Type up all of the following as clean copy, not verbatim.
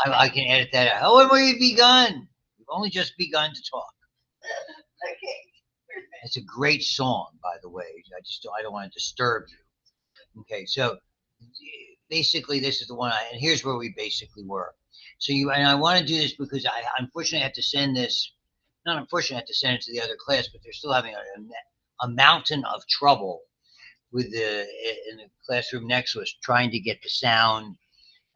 I can edit that out. How have we begun? We've only just begun to talk. Okay. It's a great song, by the way. I don't want to disturb you. Okay, so basically this is the one and here's where we basically were. So and I want to do this because I unfortunately have to send this, not unfortunately I have to send it to the other class, but they're still having a mountain of trouble with in the classroom next to us trying to get the sound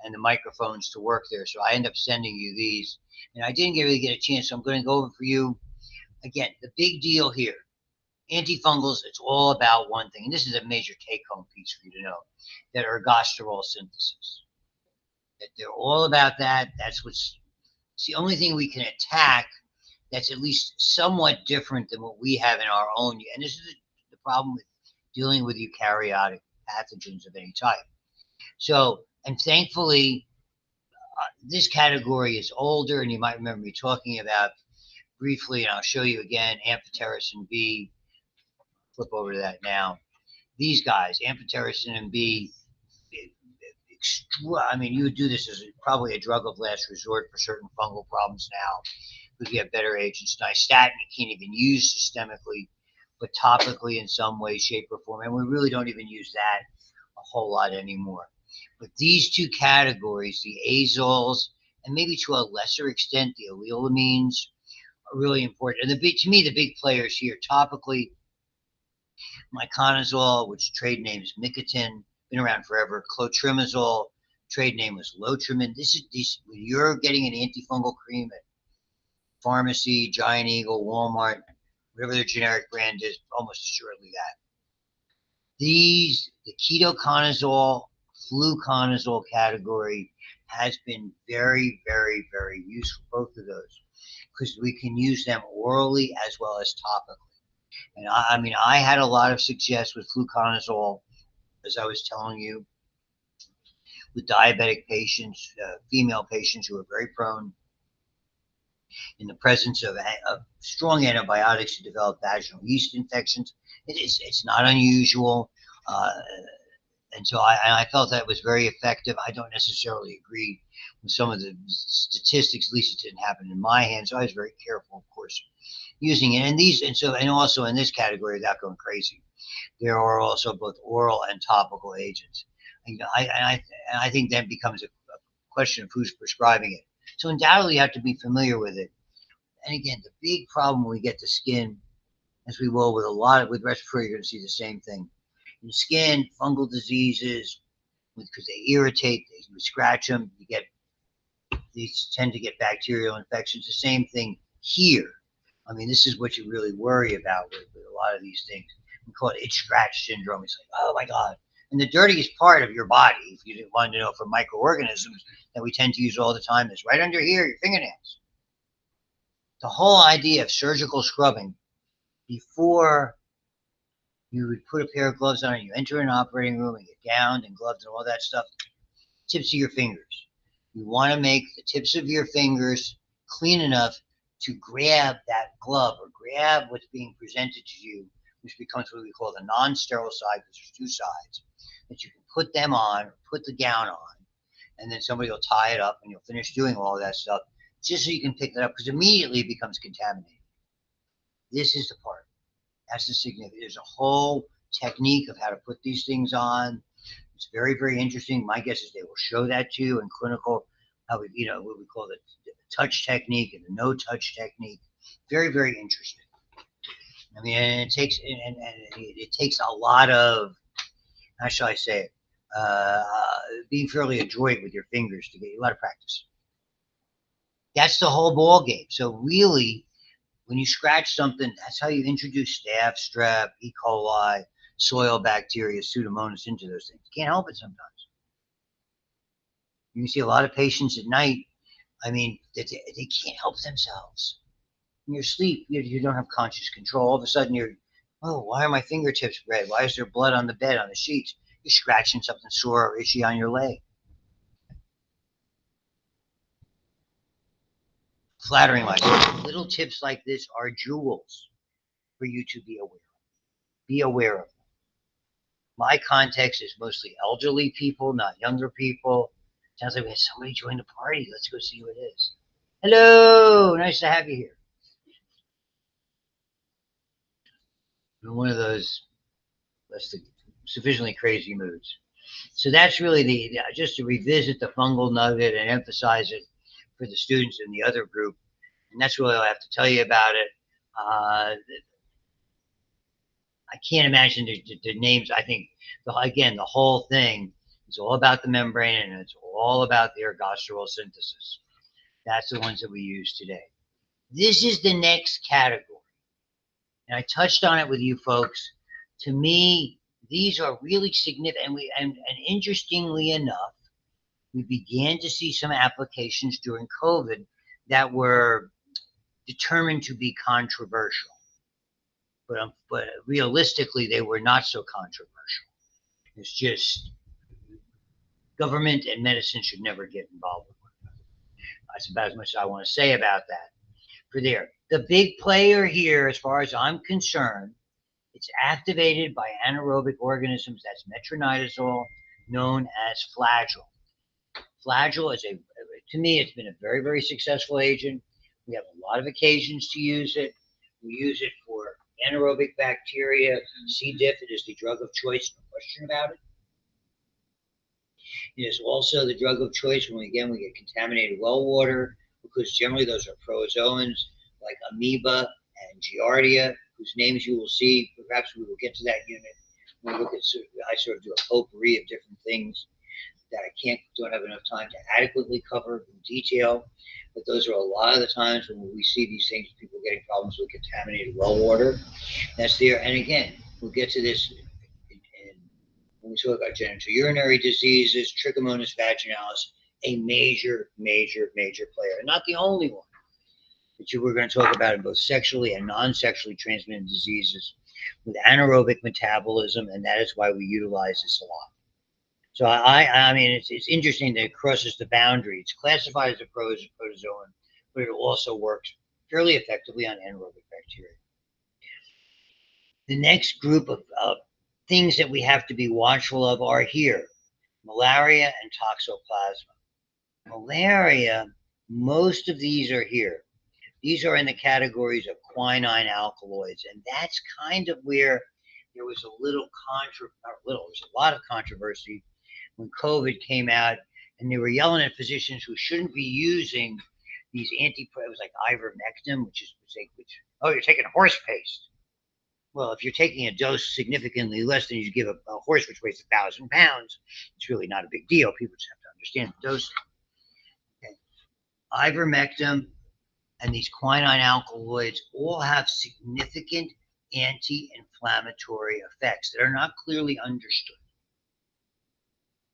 and the microphones to work there. So I end up sending you these. And I didn't really get a chance, so I'm going to go over for you. Again, the big deal here, antifungals, it's all about one thing. And this is a major take-home piece for you to know, that ergosterol synthesis. That they're all about that. It's the only thing we can attack that's at least somewhat different than what we have in our own. And this is the problem with dealing with eukaryotic pathogens of any type. So, and thankfully, this category is older, and you might remember me talking about briefly, and I'll show you again, amphotericin B. Flip over to that now. These guys, amphotericin and B, I mean, you would do this as probably a drug of last resort for certain fungal problems now, because we have better agents. Nystatin you can't even use systemically, but topically in some way, shape, or form. And we really don't even use that a whole lot anymore. But these two categories, the azoles, and maybe to a lesser extent the allelamines, are really important. And to me, the big players here, topically, miconazole, which trade name is Micotin, been around forever. Clotrimazole, trade name was Lotrimin. When you're getting an antifungal cream at pharmacy, Giant Eagle, Walmart, whatever their generic brand is, almost assuredly that. The ketoconazole, fluconazole category has been very, very, very useful, both of those, because we can use them orally as well as topically. And I mean, I had a lot of success with fluconazole, as I was telling you, with diabetic patients, female patients who are very prone in the presence of strong antibiotics to develop vaginal yeast infections. It's not unusual. And so I felt that was very effective. I don't necessarily agree with some of the statistics. At least it didn't happen in my hands. So I was very careful, of course, using it. And also in this category, without going crazy, there are also both oral and topical agents. And I think that becomes a question of who's prescribing it. So undoubtedly, you have to be familiar with it. And again, the big problem when we get to skin, as we will with respiratory, you're going to see the same thing. In skin, fungal diseases, because they irritate, you scratch them, these tend to get bacterial infections. The same thing here. I mean, this is what you really worry about with a lot of these things. We call it itch scratch syndrome. It's like, oh my God. And the dirtiest part of your body, if you didn't want to know, for microorganisms that we tend to use all the time, is right under here, your fingernails. The whole idea of surgical scrubbing before you would put a pair of gloves on and you enter an operating room and get gowned and gloves and all that stuff, tips of your fingers. You want to make the tips of your fingers clean enough to grab that glove or grab what's being presented to you, which becomes what we call the non-sterile side, because there's two sides, that you can put them on, or put the gown on, and then somebody will tie it up and you'll finish doing all of that stuff just so you can pick it up, because immediately it becomes contaminated. This is the part. That's the significance. There's a whole technique of how to put these things on. It's very, very interesting. My guess is they will show that to you in clinical, what we call the touch technique and the no touch technique. Very, very interesting. I mean, and it takes a lot of, how shall I say it, being fairly adroit with your fingers to get a lot of practice. That's the whole ball game. So really, when you scratch something, that's how you introduce staph, strep, E. coli, soil bacteria, Pseudomonas into those things. You can't help it sometimes. You can see a lot of patients at night, I mean, they can't help themselves. In your sleep, you don't have conscious control. All of a sudden, why are my fingertips red? Why is there blood on the bed, on the sheets? You're scratching something sore or itchy on your leg. Flattering myself. Little tips like this are jewels for you to be aware of. Be aware of them. My context is mostly elderly people, not younger people. Sounds like we had somebody join the party. Let's go see who it is. Hello, nice to have you here. In one of those sufficiently crazy moods. So that's really just to revisit the fungal nugget and emphasize it for the students in the other group. And that's really all I have to tell you about it. I can't imagine the names. I think, again, the whole thing is all about the membrane, and it's all about the ergosterol synthesis. That's the ones that we use today. This is the next category. And I touched on it with you folks. To me, these are really significant. And interestingly enough, we began to see some applications during COVID that were determined to be controversial. But realistically, they were not so controversial. It's just government and medicine should never get involved with one another. That's about as much as I want to say about that. For there, the big player here, as far as I'm concerned, it's activated by anaerobic organisms. That's metronidazole, known as Flagyl. Flagyl is to me, it's been a very, very successful agent. We have a lot of occasions to use it. We use it for anaerobic bacteria. C. diff, it is the drug of choice, no question about it. It is also the drug of choice when, again, we get contaminated well water, because generally those are protozoans like amoeba and giardia, whose names you will see. Perhaps we will get to that unit when we look at, I sort of do a potpourri of different things that I don't have enough time to adequately cover in detail. But those are a lot of the times when we see these things, people getting problems with contaminated well water. That's there. And again, we'll get to this when we talk about genitourinary diseases, Trichomonas vaginalis, a major, major, major player. And not the only one, but we're going to talk about in both sexually and non-sexually transmitted diseases with anaerobic metabolism, and that is why we utilize this a lot. So I mean, it's interesting that it crosses the boundary. It's classified as a protozoan, but it also works fairly effectively on anaerobic bacteria. The next group of things that we have to be watchful of are here: malaria and toxoplasma. Malaria, most of these are here. These are in the categories of quinine alkaloids, and that's kind of where there was there was a lot of controversy when COVID came out, and they were yelling at physicians who shouldn't be using these it was like ivermectin, you're taking horse paste. Well, if you're taking a dose significantly less than you give a horse which weighs 1,000 pounds, it's really not a big deal. People just have to understand the dosing. Okay. Ivermectin and these quinine alkaloids all have significant anti-inflammatory effects that are not clearly understood.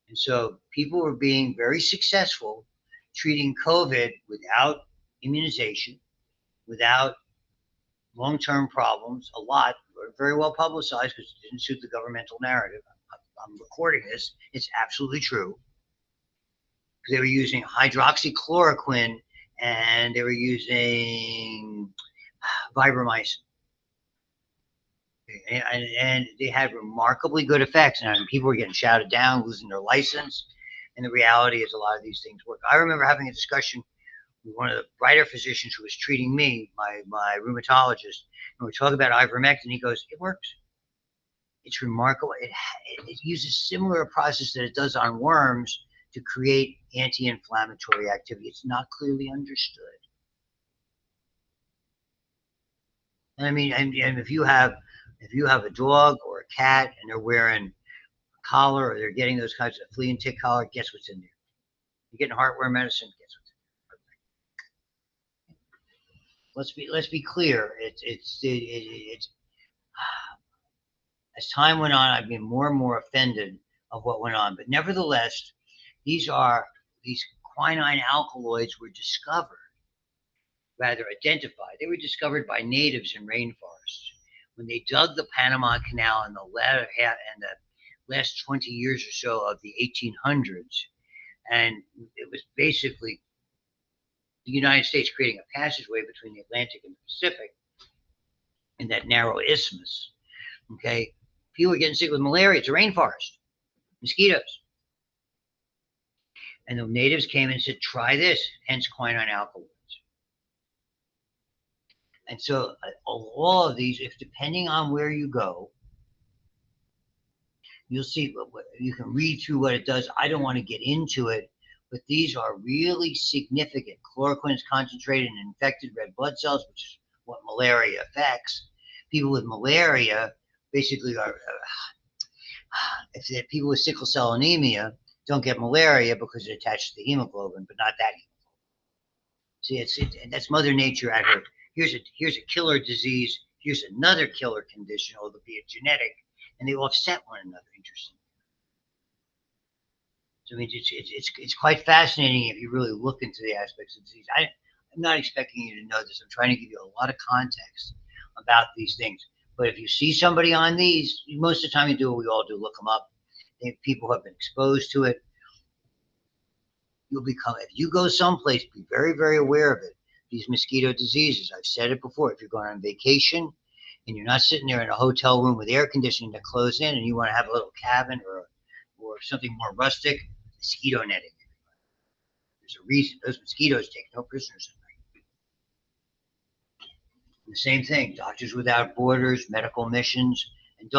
And so people were being very successful treating COVID without immunization, without long-term problems. A lot were very well publicized because it didn't suit the governmental narrative. I'm recording this. It's absolutely true. They were using hydroxychloroquine and they were using vibromycin. And they had remarkably good effects. And people were getting shouted down, losing their license. And the reality is a lot of these things work. I remember having a discussion with one of the brighter physicians who was treating me, my rheumatologist, and we talk about ivermectin. He goes, it works. It's remarkable. It uses a similar process that it does on worms to create anti-inflammatory activity. It's not clearly understood. And I mean, and if you have a dog or a cat and they're wearing a collar or they're getting those kinds of flea and tick collar, guess what's in there? You're getting heartworm medicine, guess what's in there? Let's be clear. It's as time went on, I've been more and more offended of what went on. But nevertheless, these quinine alkaloids were identified. They were discovered by natives in rainforests. When they dug the Panama Canal in the last 20 years or so of the 1800s, and it was basically the United States creating a passageway between the Atlantic and the Pacific in that narrow isthmus. Okay, people were getting sick with malaria. It's a rainforest, mosquitoes. And the natives came and said, try this, hence quinine alkaloids. And so all of these, if depending on where you go, you'll see, you can read through what it does. I don't want to get into it, but these are really significant. Chloroquine is concentrated in infected red blood cells, which is what malaria affects. People with malaria basically are, if people with sickle cell anemia don't get malaria because it attaches to hemoglobin, but not that hemoglobin. See, that's Mother Nature at her. Here's a killer disease. Here's another killer condition, although be it genetic, and they offset one another. Interesting. So I mean, it's quite fascinating if you really look into the aspects of disease. I'm not expecting you to know this. I'm trying to give you a lot of context about these things. But if you see somebody on these, most of the time you do what we all do, look them up. If people have been exposed to it, you'll become, if you go someplace, be very, very aware of it. These mosquito diseases, I've said it before, if you're going on vacation and you're not sitting there in a hotel room with air conditioning to close in and you want to have a little cabin or something more rustic, mosquito netting. There's a reason. Those mosquitoes take no prisoners at night. And the same thing, Doctors Without Borders, medical missions, and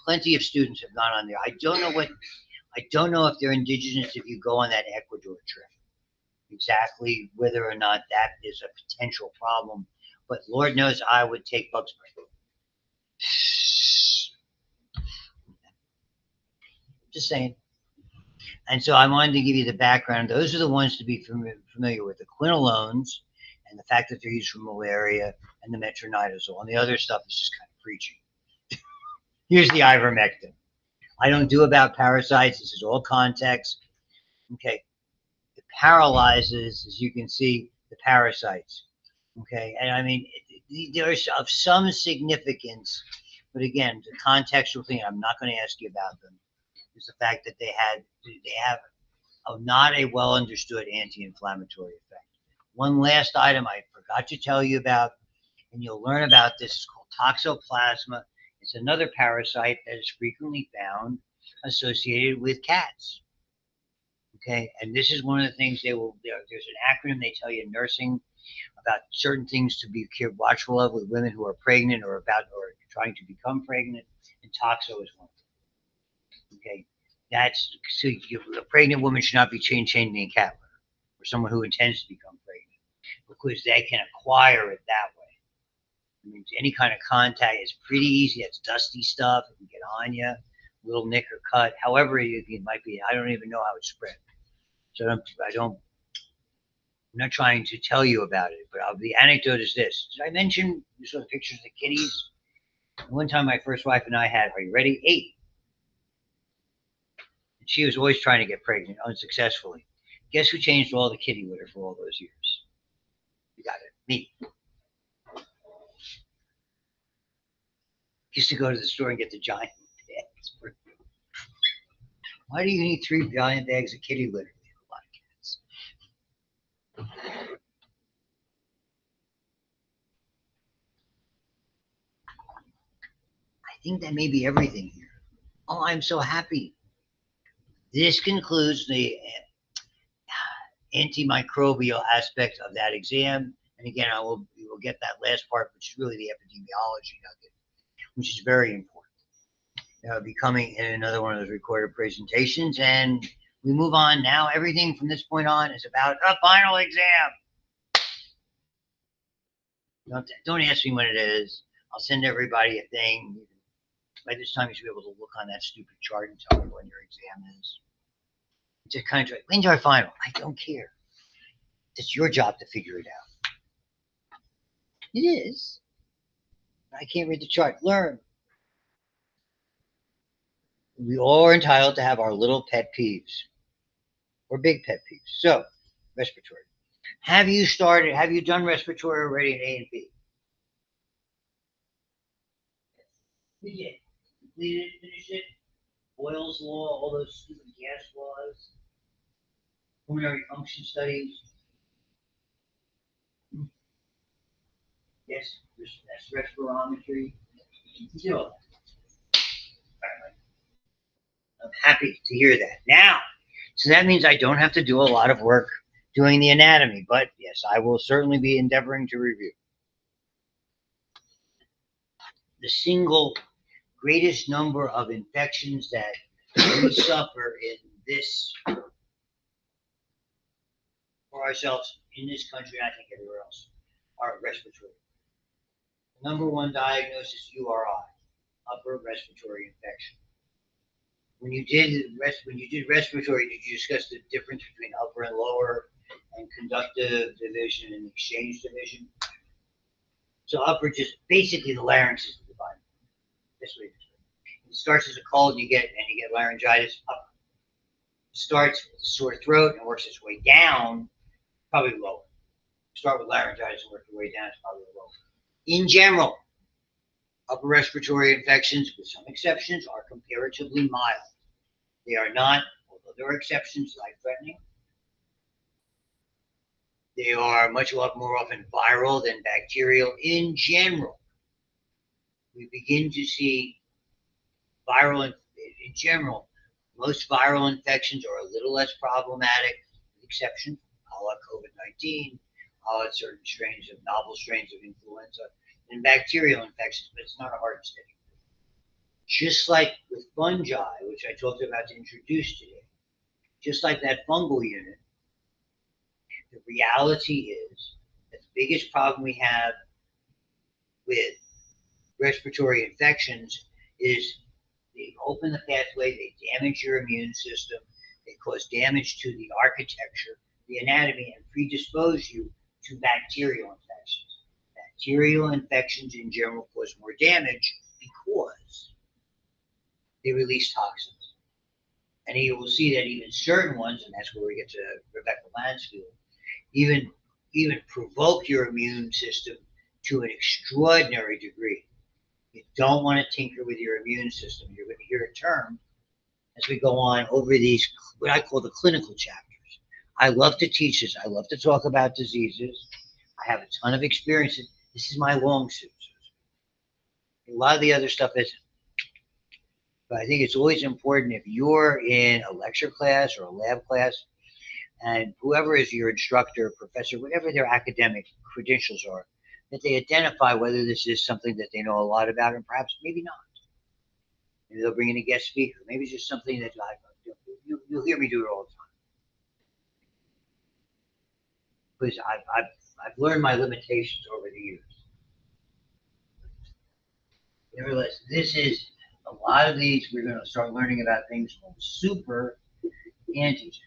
plenty of students have gone on there. I don't know if they're indigenous if you go on that Ecuador trip. Exactly whether or not that is a potential problem, but Lord knows I would take bug spray. Just saying. And so I wanted to give you the background. Those are the ones to be familiar with, the quinolones and the fact that they're used for malaria and the metronidazole. And the other stuff is just kind of preaching. Here's the ivermectin. I don't do about parasites. This is all context. Okay. It paralyzes, as you can see, the parasites. Okay. And I mean, they're of some significance, but again, the contextual thing, I'm not going to ask you about them, is the fact that they have not a well understood anti-inflammatory effect. One last item I forgot to tell you about, and you'll learn about this, is called toxoplasma. It's another parasite that is frequently found associated with cats. Okay, and this is one of the things there's an acronym they tell you in nursing about certain things to be watchful of with women who are pregnant or trying to become pregnant, and toxo is one of them. Okay, so a pregnant woman should not be changing in cat litter, or someone who intends to become pregnant, because they can acquire it that way. I mean, any kind of contact is pretty easy. It's dusty stuff. It can get on you, little nick or cut. However, it might be. I don't even know how it's spread. So I'm not trying to tell you about it, but the anecdote is this. Did I mention you saw the pictures of the kitties? One time my first wife and I had, are you ready? 8. And she was always trying to get pregnant unsuccessfully. Guess who changed all the kitty litter for all those years? You got it. Me. Used to go to the store and get the giant bags. Why do you need 3 giant bags of kitty litter? We have a lot of cats. I think that may be everything here. Oh, I'm so happy. This concludes the antimicrobial aspect of that exam. And again, we will get that last part, which is really the epidemiology nugget, which is very important. That'll be coming in another one of those recorded presentations. And we move on now. Everything from this point on is about a final exam. Don't ask me when it is. I'll send everybody a thing. By this time, you should be able to look on that stupid chart and tell me when your exam is. Just kind of, when's our final? I don't care. It's your job to figure it out. It is. I can't read the chart. Learn. We all are entitled to have our little pet peeves or big pet peeves. So, respiratory. Have you done respiratory already in A and B? We did. Completed it, finished it. Boyle's Law, all those stupid gas laws. Pulmonary function studies. Yes, that's respirometry. You did all that. I'm happy to hear that. Now, So that means I don't have to do a lot of work doing the anatomy, but yes, I will certainly be endeavoring to review. The single greatest number of infections that we suffer in this, for ourselves in this country, and I think everywhere else, are respiratory. The number one diagnosis, URI, upper respiratory infection. When you did respiratory, did you discuss the difference between upper and lower, and conductive division and exchange division? So upper, just basically the larynx is the divided. This way, it starts as a cold, and you get laryngitis. Upper. It starts with a sore throat and works its way down, probably lower. Start with laryngitis and work your way down, it's probably lower. In general, upper respiratory infections, with some exceptions, are comparatively mild. They are not, although there are exceptions, life-threatening. They are much more often viral than bacterial in general. We begin to see viral, in general, most viral infections are a little less problematic, with exception, a la COVID-19, a la certain strains of novel strains of influenza, and bacterial infections, but it's not a hard and steady. Just like with fungi, which I talked about to introduce today, just like that fungal unit, the reality is that the biggest problem we have with respiratory infections is they open the pathway, they damage your immune system, they cause damage to the architecture, the anatomy, and predispose you to bacterial infections. Bacterial infections in general cause more damage because they release toxins. And you will see that even certain ones, and that's where we get to Rebecca Lansfield, even provoke your immune system to an extraordinary degree. You don't want to tinker with your immune system. You're going to hear a term as we go on over these, what I call the clinical chapters. I love to teach this. I love to talk about diseases. I have a ton of experience. This is my long suit. A lot of the other stuff isn't. But I think it's always important if you're in a lecture class or a lab class, and whoever is your instructor, professor, whatever their academic credentials are, that they identify whether this is something that they know a lot about and perhaps maybe not. Maybe they'll bring in a guest speaker. Maybe it's just something that you'll hear me do it all the time. Because I've learned my limitations over the years. Nevertheless, this is a lot of these, we're going to start learning about things called super antigens.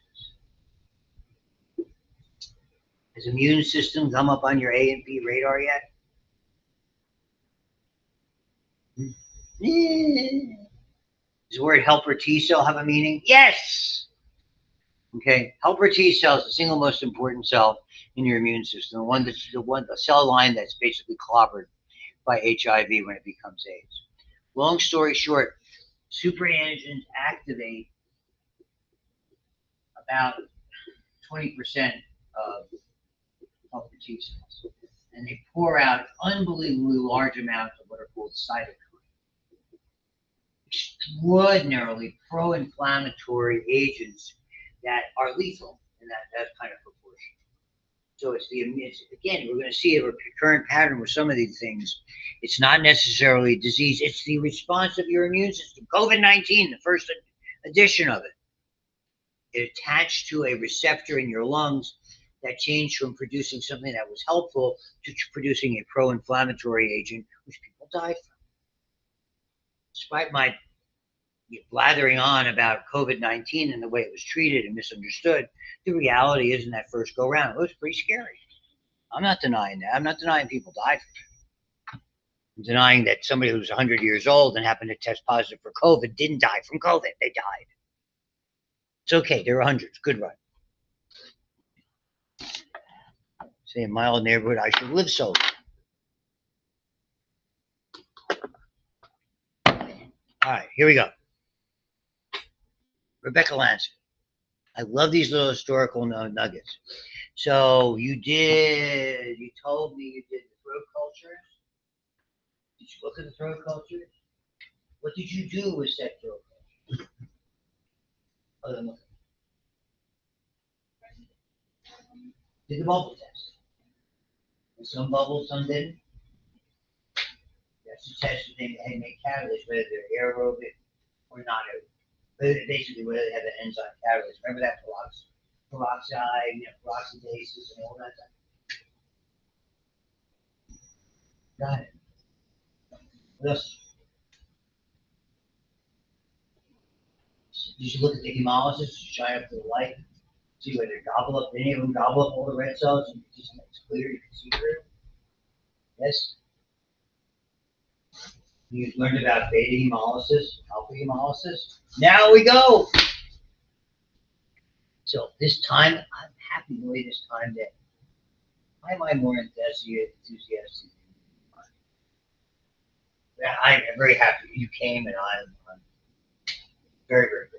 Has immune system come up on your A and P radar yet? Does the word helper T cell have a meaning? Yes! Okay, helper T cell is the single most important cell in your immune system, the cell line that's basically clobbered by HIV when it becomes AIDS. Long story short, super antigens activate about 20% of helper T cells, and they pour out unbelievably large amounts of what are called cytokines. Extraordinarily pro-inflammatory agents that are lethal in that kind of proportion. So again, we're going to see a recurrent pattern with some of these things. It's not necessarily a disease. It's the response of your immune system. COVID-19, the first edition of it. It attached to a receptor in your lungs that changed from producing something that was helpful to producing a pro-inflammatory agent, which people died from. Despite my blathering on about COVID-19 and the way it was treated and misunderstood, the reality is in that first go-round, it was pretty scary. I'm not denying that. I'm not denying people died from it. I'm denying that somebody who was 100 years old and happened to test positive for COVID didn't die from COVID. They died. It's okay. There were hundreds. Good run. Say in my old neighborhood, I should live so. All right, here we go. Rebecca Lansfield. I love these little historical nuggets. So you told me you did the throat cultures. Did you look at the throat cultures? What did you do with said throat cultures? Other than looking. did the bubble test. And some bubbled, some didn't. That's the test that they make catalysts, whether they're aerobic or not aerobic. Basically, whether they have an enzyme catalyst. Remember that peroxide, peroxidases, and all that stuff. Got it. What else? You should look at the hemolysis, shine up to the light, see whether they gobble up, any of them gobble up all the red cells, and just it's clear, you can see through. Yes? You learned about beta hemolysis, alpha hemolysis. Now we go. So this time, I'm happy the way this time that. Why am I more enthusiastic? I'm very happy you came, and I'm very, very grateful.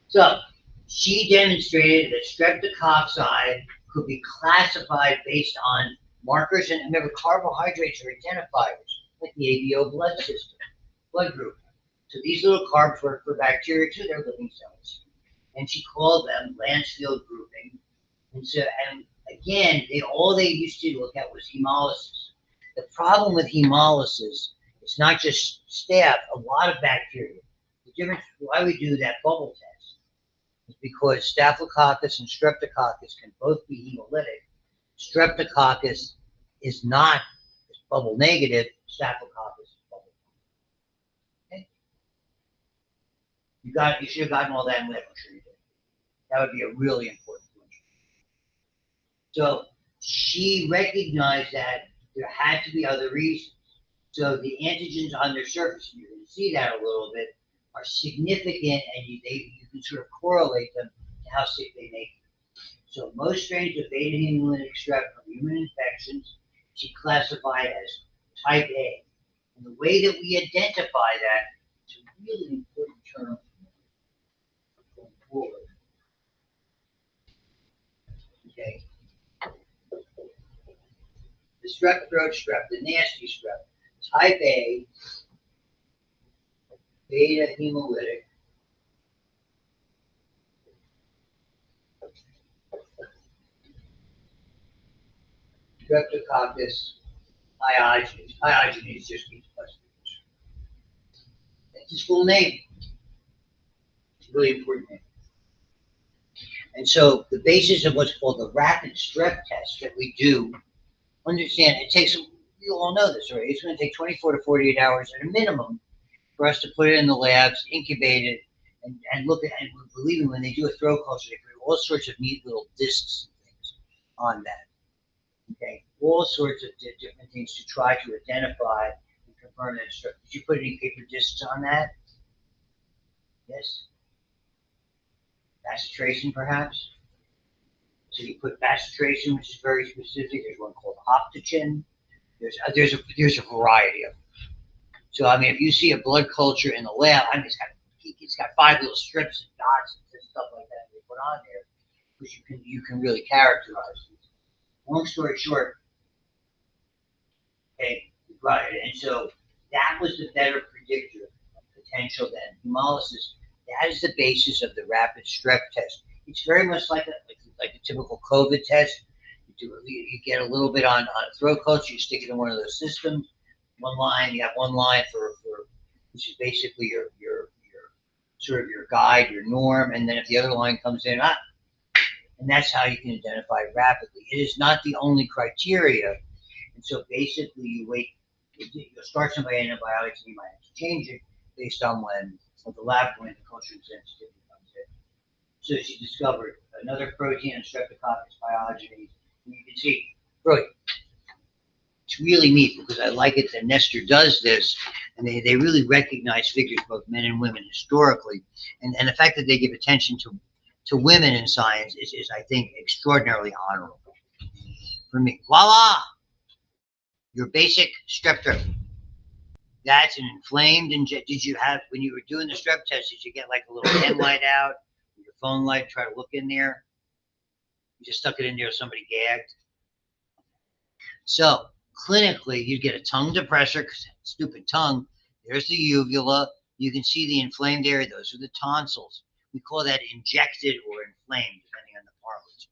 So she demonstrated that streptococci could be classified based on markers, and remember, carbohydrates are identifiers, like the ABO blood system, blood group. So these little carbs work for bacteria too, they're living cells. And she called them Lancefield grouping. And so, and again, all they used to look at was hemolysis. The problem with hemolysis, it's not just staph, a lot of bacteria. The difference why we do that bubble test is because Staphylococcus and Streptococcus can both be hemolytic. Streptococcus is not bubble negative, Staphylococcus is bubble negative. Okay? You should have gotten all that in lab, I'm sure you did. That would be a really important point. So she recognized that there had to be other reasons. So the antigens on their surface, you can see that a little bit, are significant, and you can sort of correlate them to how sick they make you. So most strains of beta hemolytic strep from human infections, she classified as type A. And the way that we identify that is a really important term going forward. Okay. The strep throat strep, the nasty strep, type A, beta hemolytic, Streptococcus pyogenes. Pyogenes just means pustule. That's his full name. It's a really important name. And so the basis of what's called the rapid strep test that we do, understand it takes, you all know this already, it's going to take 24 to 48 hours at a minimum for us to put it in the labs, incubate it, and look at, and believe me, when they do a throat culture, they put all sorts of neat little discs and things on that. Okay, all sorts of different things to try to identify and confirm that strep. Did you put any paper discs on that? Yes. Bacitration, perhaps. So you put bacitration, which is very specific. There's one called optogen. There's a variety of them. So I mean, if you see a blood culture in the lab, I mean, it's got 5 little strips and dots and stuff like that they put on there, because you can really characterize these. Long story short, okay, right, and so that was the better predictor of potential than hemolysis. That is the basis of the rapid strep test. It's very much like a typical COVID test. You get a little bit on a throat culture, you stick it in one of those systems. One line, you have one line for which is basically your sort of your guide, your norm, and then if the other line comes in, and that's how you can identify it rapidly. It is not the only criteria, and so basically you wait. You'll start some antibiotics, and you might have to change it based on when the lab when the culture sensitivity comes in. So she discovered another protein in Streptococcus pyogenes, and you can see, brilliant. It's really neat because I like it that Nestor does this, and they really recognize figures, both men and women, historically, and the fact that they give attention to women in science is I think, extraordinarily honorable for me. Voila! Your basic strep throat. That's an inflamed did you have, when you were doing the strep test, did you get like a little pen light out, your phone light, try to look in there? You just stuck it in there, somebody gagged? So, clinically, you'd get a tongue depressor, stupid tongue. There's the uvula. You can see the inflamed area. Those are the tonsils. We call that injected or inflamed, depending on the parlance.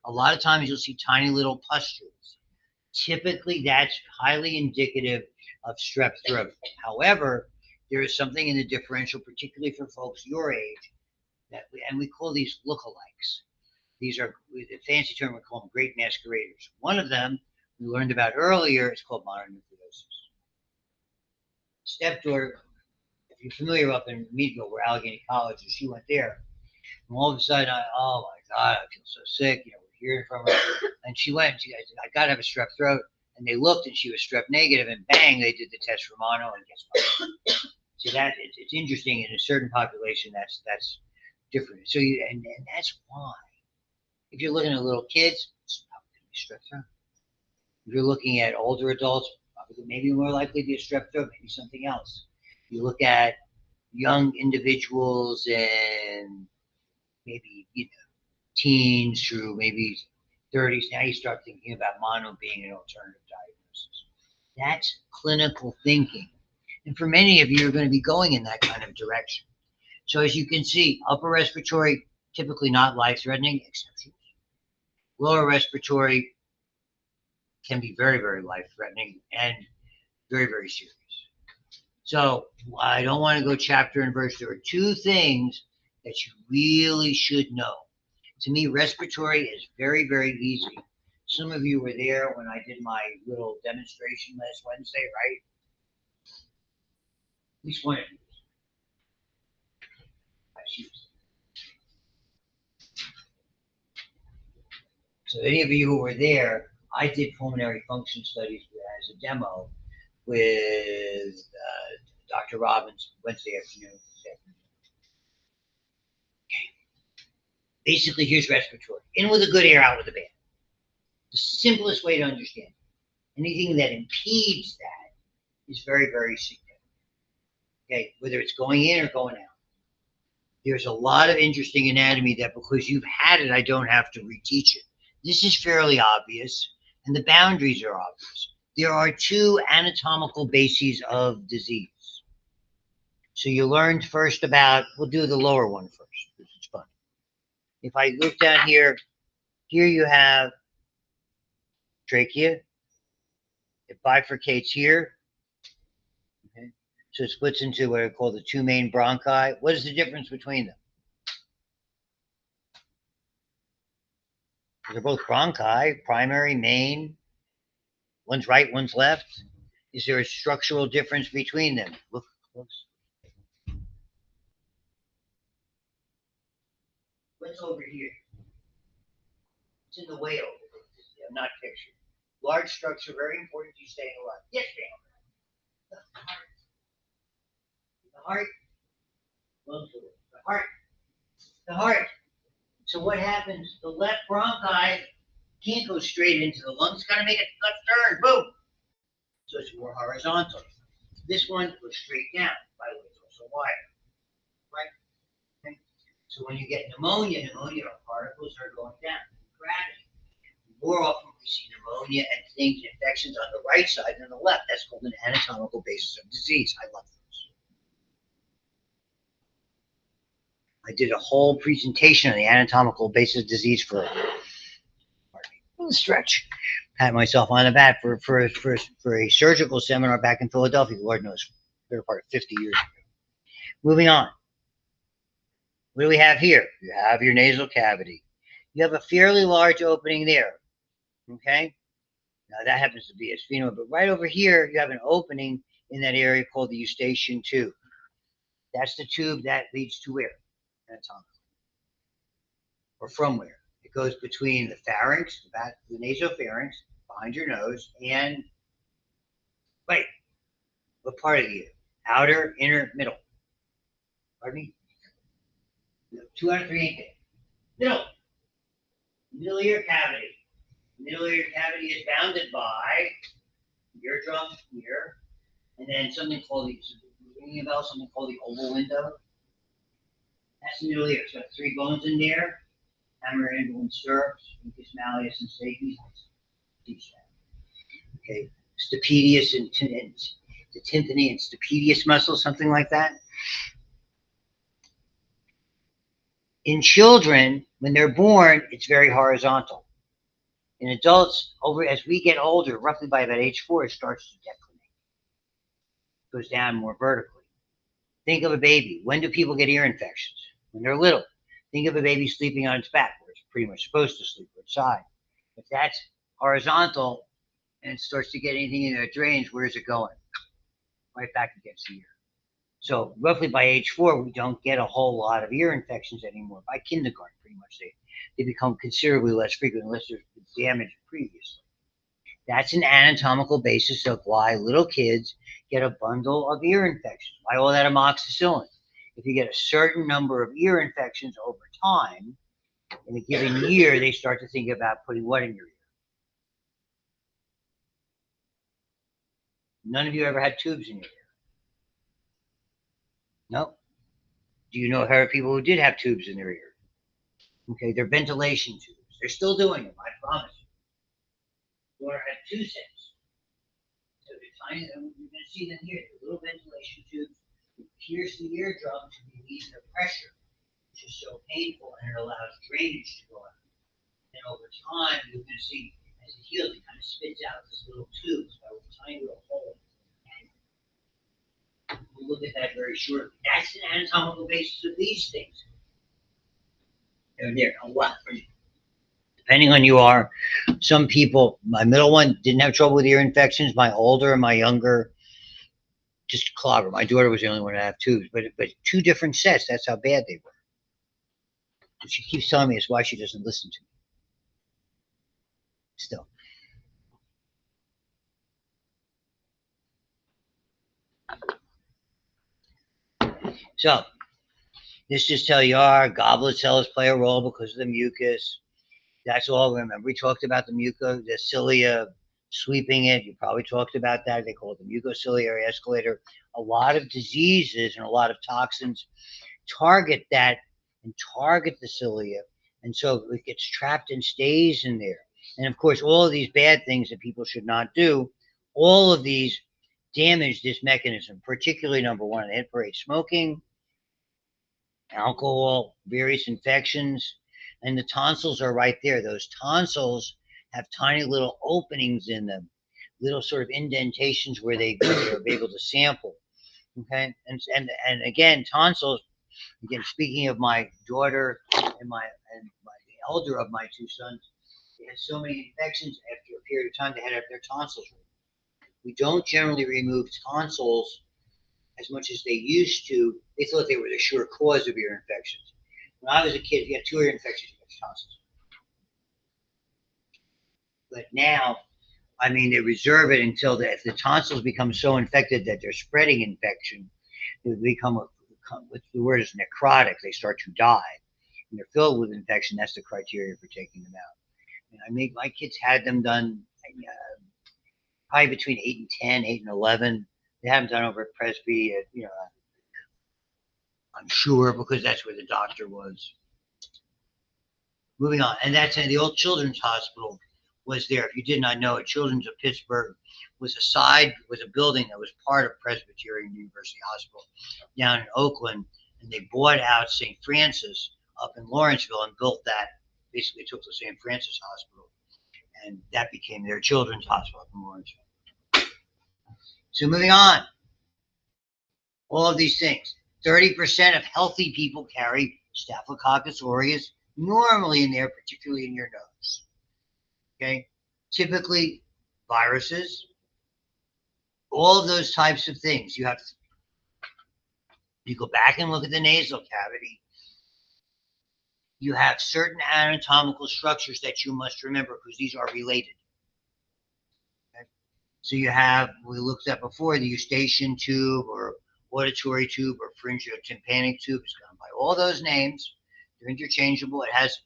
A lot of times you'll see tiny little pustules. Typically, that's highly indicative of strep throat. However, there is something in the differential, particularly for folks your age, and we call these lookalikes. These are, the fancy term, we call them great masqueraders. One of them we learned about earlier is called mononucleosis. Stepdaughter, if you're familiar up in Meadville, where Allegheny College is, she went there. And all of a sudden, oh my God, I feel so sick. We're hearing from her. And she went, I said, I got to have a strep throat. And they looked and she was strep negative, and bang, they did the test for mono, and guess what? So that it's interesting in a certain population that's different. So and that's why if you're looking at little kids, it's probably going to be strep throat. If you're looking at older adults, probably maybe more likely to be a strep throat, maybe something else. You look at young individuals and maybe teens through maybe 30s. Now you start thinking about mono being an alternative diagnosis. That's clinical thinking. And for many of you, you're going to be going in that kind of direction. So as you can see, upper respiratory, typically not life-threatening, exceptions. Lower respiratory can be very, very life-threatening and very, very serious. So I don't want to go chapter and verse. There are two things that you really should know. To me, respiratory is very, very easy. Some of you were there when I did my little demonstration last Wednesday, right? At least one of you. So any of you who were there, I did pulmonary function studies as a demo with Dr. Robbins Wednesday afternoon. Okay. Basically, here's respiratory. In with a good air, out with a bad. The simplest way to understand it. Anything that impedes that is very, very significant. Okay, whether it's going in or going out. There's a lot of interesting anatomy that because you've had it, I don't have to reteach it. This is fairly obvious, and the boundaries are obvious. There are two anatomical bases of disease. So you learned first about, we'll do the lower one first, because it's fun. If I look down here, here you have trachea. It bifurcates here. Okay. So it splits into what I call the two main bronchi. What is the difference between them? They're both bronchi, primary, main. One's right, one's left. Is there a structural difference between them? Look close. What's over here? It's in the way over there. I'm not pictured. Large structure, very important to staying alive. Yes, ma'am. The heart. The heart. The heart. The heart. So what happens? The left bronchi can't go straight into the lungs. It's got to make a left turn. Boom. So it's more horizontal. This one goes straight down. By the way, it's also wider. Right? Okay. So when you get pneumonia particles are going down. Gravity. More often we see pneumonia and things, infections on the right side than the left. That's called an anatomical basis of disease. I love those. I did a whole presentation on the anatomical basis of disease for a stretch. Pat myself on the back for a surgical seminar back in Philadelphia. Lord knows, better part of 50 years ago. Moving on. What do we have here? You have your nasal cavity. You have a fairly large opening there. Okay? Now that happens to be a sphenoid, but right over here, you have an opening in that area called the eustachian tube. That's the tube that leads to where? Anatomically. Or from where? It goes between the pharynx, the nasopharynx, behind your nose, and wait, what part of the ear? Outer, inner, middle. Pardon me? 2 out of 3 ain't there. Middle ear cavity. Middle ear cavity is bounded by eardrum here, and then something called something called the oval window. That's the middle ear. It's got 3 bones in there. Hammer, angle, and stirrups. Incus malleus and stapes. Okay. Stapedius and the tympani and stapedius muscle, something like that. In children, when they're born, it's very horizontal. In adults, as we get older, roughly by about age 4, it starts to declinate. It goes down more vertically. Think of a baby. When do people get ear infections? When they're little. Think of a baby sleeping on its back, where it's pretty much supposed to sleep, or its side. If that's horizontal and it starts to get anything in their drains, where is it going? Right back against the ear. So roughly by age 4, we don't get a whole lot of ear infections anymore. By kindergarten, pretty much, they become considerably less frequent unless there's been damage previously. That's an anatomical basis of why little kids get a bundle of ear infections. Why all that amoxicillin? If you get a certain number of ear infections over time, in a given year, they start to think about putting what in your ear? None of you ever had tubes in your ear? No? Do you know how people who did have tubes in their ear? Okay, they're ventilation tubes. They're still doing them, I promise you. Daughter had 2 sets. So they're tiny, you're going to see them here. They're little ventilation tubes that pierce the eardrum to release the pressure, which is so painful, and it allows drainage to go out. And over time, you're going to see, as it heals, it kind of spits out this little tube, so a tiny little hole. We'll look at that very shortly. That's an anatomical basis of these things. They're there. A lot for you. Depending on you are, some people, my middle one didn't have trouble with ear infections. My older and my younger, just clobber. My daughter was the only one to have tubes, but 2 different sets. That's how bad they were. And she keeps telling me it's why she doesn't listen to me. Still. So, this just tell you our goblet cells play a role because of the mucus. That's all. Remember, we talked about the mucus, the cilia sweeping it. You probably talked about that. They call it the mucociliary escalator. A lot of diseases and a lot of toxins target that and target the cilia. And so it gets trapped and stays in there. And of course, all of these bad things that people should not do, all of these damage this mechanism, particularly number 1, hit parade smoking, alcohol, various infections, and the tonsils are right there. Those tonsils have tiny little openings in them, little sort of indentations where they're able to sample. Okay, and again, tonsils. Again, speaking of my daughter and my the elder of my 2 sons, they had so many infections after a period of time they had to have their tonsils removed. We don't generally remove tonsils as much as they used to. They thought they were the sure cause of ear infections. When I was a kid, if you had 2 ear infections, you got tonsils. But now, I mean, they reserve it until if the tonsils become so infected that they're spreading infection, they become the word is necrotic. They start to die, and they're filled with infection. That's the criteria for taking them out. And my kids had them done probably between 8 and 10, 8 and 11. They had them done over at Presby. I'm sure because that's where the doctor was. Moving on, and that's in the old Children's Hospital was there. If you did not know it, Children's of Pittsburgh was a building that was part of Presbyterian University Hospital down in Oakland, and they bought out St. Francis up in Lawrenceville and built that. Basically, took the St. Francis Hospital, and that became their Children's Hospital up in Lawrenceville. So moving on, all of these things. 30% of healthy people carry Staphylococcus aureus normally in there, particularly in your nose. Okay, typically viruses, all of those types of things. You go back and look at the nasal cavity. You have certain anatomical structures that you must remember because these are related. Okay? So you have, we looked at before, the eustachian tube or auditory tube or pharyngotympanic tube. It's gone by all those names. They're interchangeable. It has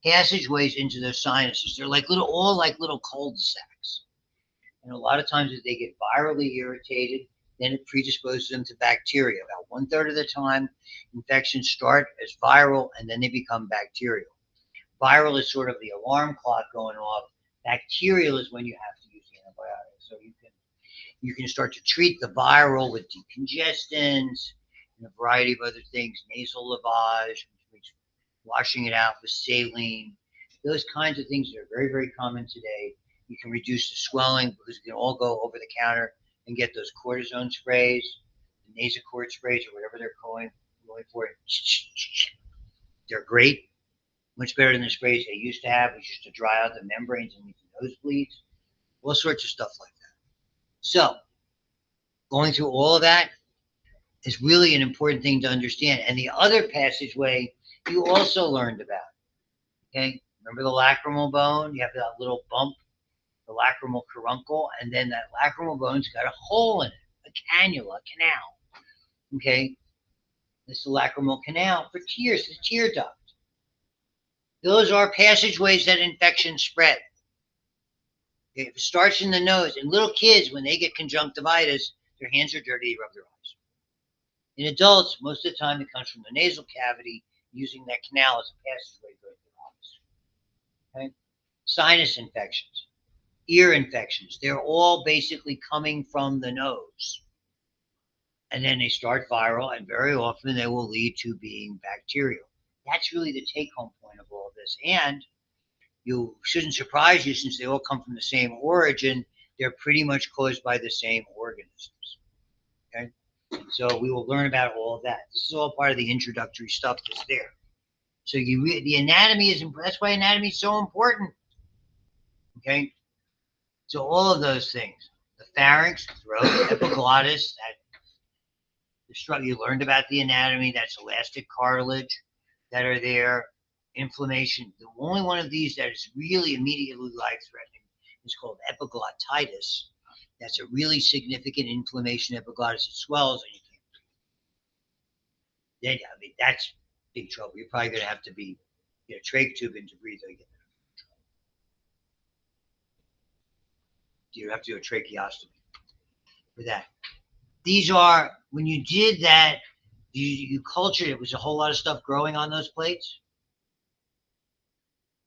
passageways into those sinuses. They're all like little cul-de-sacs. And a lot of times if they get virally irritated, then it predisposes them to bacteria. About 1/3 of the time, infections start as viral and then they become bacterial. Viral is sort of the alarm clock going off. Bacterial is when you have to use antibiotics. So you can start to treat the viral with decongestants and a variety of other things, nasal lavage, which washing it out with saline. Those kinds of things are very, very common today. You can reduce the swelling because you can all go over the counter and get those cortisone sprays, the Nasacort sprays, or whatever they're going for. They're great, much better than the sprays they used to have, which used to dry out the membranes and lead to nosebleeds, all sorts of stuff like that. So, going through all of that is really an important thing to understand. And the other passageway you also learned about. Okay, remember the lacrimal bone? You have that little bump, the lacrimal caruncle, and then that lacrimal bone's got a hole in it, a cannula, a canal. Okay, this is the lacrimal canal for tears, the tear duct. Those are passageways that infection spread. Okay, if it starts in the nose, and little kids, when they get conjunctivitis, their hands are dirty, they rub their eyes. In adults, most of the time it comes from the nasal cavity, using that canal as a passageway going to the eyes. Okay? Sinus infections, ear infections, they're all basically coming from the nose. And then they start viral, and very often they will lead to being bacterial. That's really the take-home point of all of this. And you shouldn't surprise you, since they all come from the same origin, they're pretty much caused by the same organisms. Okay? So we will learn about all of that. This is all part of the introductory stuff that's there. So the anatomy is, that's why anatomy is so important. Okay? So all of those things. The pharynx, throat, epiglottis, you learned about the anatomy, that's elastic cartilage that are there, inflammation. The only one of these that is really immediately life-threatening is called epiglottitis. That's a really significant inflammation epiglottis. It swells and you can't breathe. Then, I mean, that's big trouble. You're probably going to have to get a trach tube in to breathe again. You have to do a tracheostomy for that. These are, when you did that, you cultured it. Was a whole lot of stuff growing on those plates?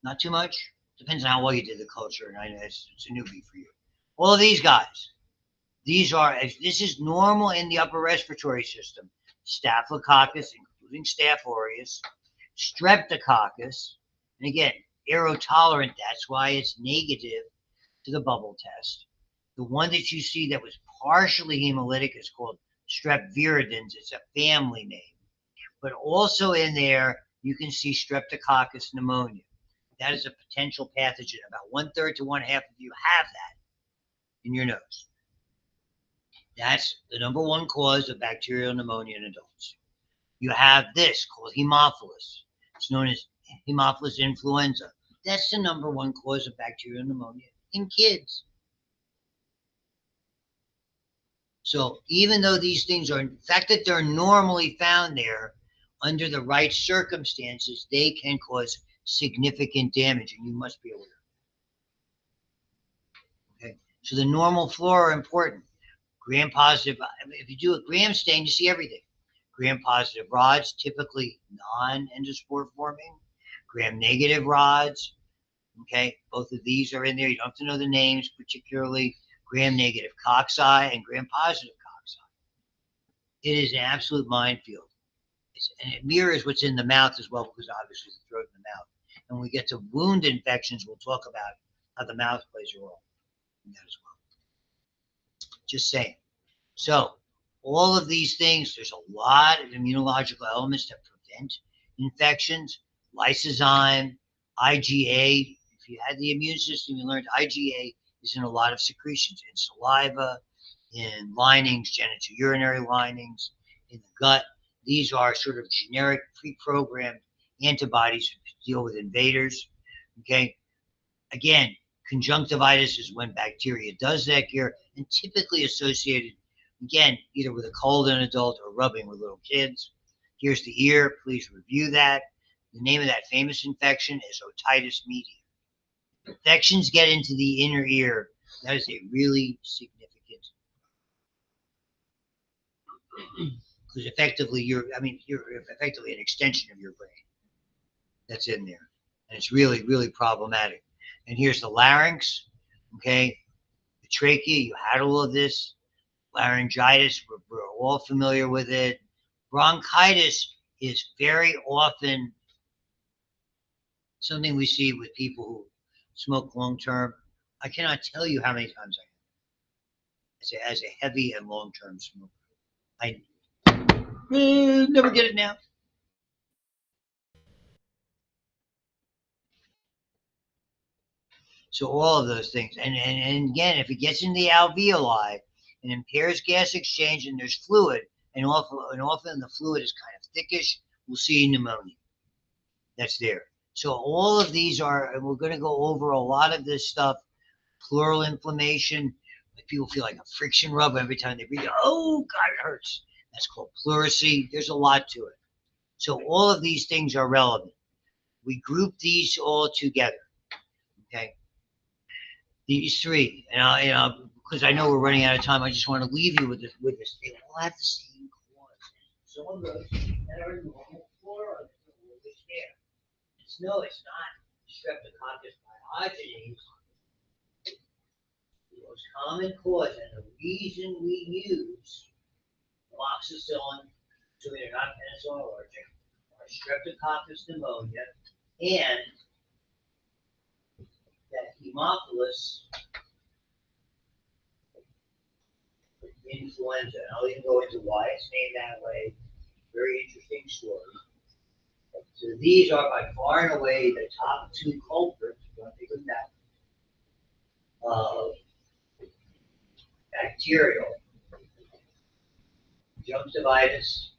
Not too much? Depends on how well you did the culture, and I know it's a newbie for you. All of these guys, this is normal in the upper respiratory system. Staphylococcus, including Staph aureus, Streptococcus, and again, aerotolerant, that's why it's negative to the bubble test. The one that you see that was partially hemolytic is called Strep viridans. It's a family name. But also in there, you can see Streptococcus pneumonia. That is a potential pathogen. About 1/3 to 1/2 of you have that in your nose. That's the number one cause of bacterial pneumonia in adults. You have this called Haemophilus. It's known as Haemophilus influenza. That's the number one cause of bacterial pneumonia in kids. So even though these things are, the fact that they're normally found there, under the right circumstances, they can cause significant damage, and you must be aware. Okay, so the normal flora are important. Gram-positive, if you do a gram stain, you see everything. Gram-positive rods, typically non-endospore forming. Gram-negative rods, okay, both of these are in there. You don't have to know the names, particularly gram-negative cocci and gram-positive cocci. It is an absolute minefield. And it mirrors what's in the mouth as well, because obviously the throat and the mouth. And when we get to wound infections, we'll talk about how the mouth plays a role in that as well. Just saying. So all of these things, there's a lot of immunological elements that prevent infections. Lysozyme, IgA. If you had the immune system, you learned IgA is in a lot of secretions, in saliva, in linings, genitourinary linings, in the gut. These are sort of generic, pre-programmed antibodies to deal with invaders. Okay. Again, conjunctivitis is when bacteria does that here, and typically associated, again, either with a cold in an adult or rubbing with little kids. Here's the ear. Please review that. The name of that famous infection is otitis media. Infections get into the inner ear. That is a really significant, because effectively you're effectively an extension of your brain that's in there. And it's really, really problematic. And here's the larynx, okay? The trachea, you had all of this. Laryngitis, we're all familiar with it. Bronchitis is very often something we see with people who smoke long term. I cannot tell you how many times as a heavy and long term smoker. I never get it now. So all of those things, and again, if it gets in the alveoli and impairs gas exchange, and there's fluid, and often the fluid is kind of thickish, we'll see pneumonia. That's there. So all of these are, and we're going to go over a lot of this stuff. Pleural inflammation, like people feel like a friction rub every time they breathe. Oh God, it hurts. That's called pleurisy. There's a lot to it. So all of these things are relevant. We group these all together. Okay. These three, and because I know we're running out of time, I just want to leave you with this. They all have the same cause. Some of those that are normal flora, which there. No, it's not Streptococcus pyogenes. The most common cause and the reason we use amoxicillin, so they're not penicillin allergic, are Streptococcus pneumonia and that Haemophilus influenza. And I'll even go into why it's named that way. Very interesting story. So these are by far and away the top two culprits, one big and that, of bacterial conjunctivitis,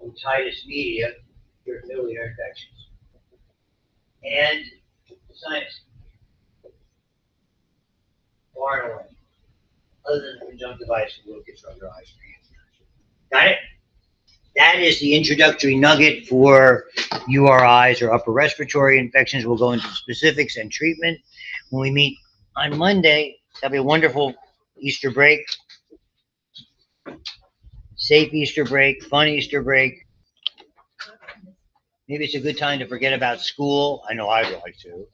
otitis media, your biliary infections, and sinus, far and away, other than conjunctivitis and gets from your eyes. Got it? That is the introductory nugget for URIs or upper respiratory infections. We'll go into specifics and treatment when we meet on Monday. That'll be a wonderful Easter break. Safe Easter break, fun Easter break. Maybe it's a good time to forget about school. I know I'd like to.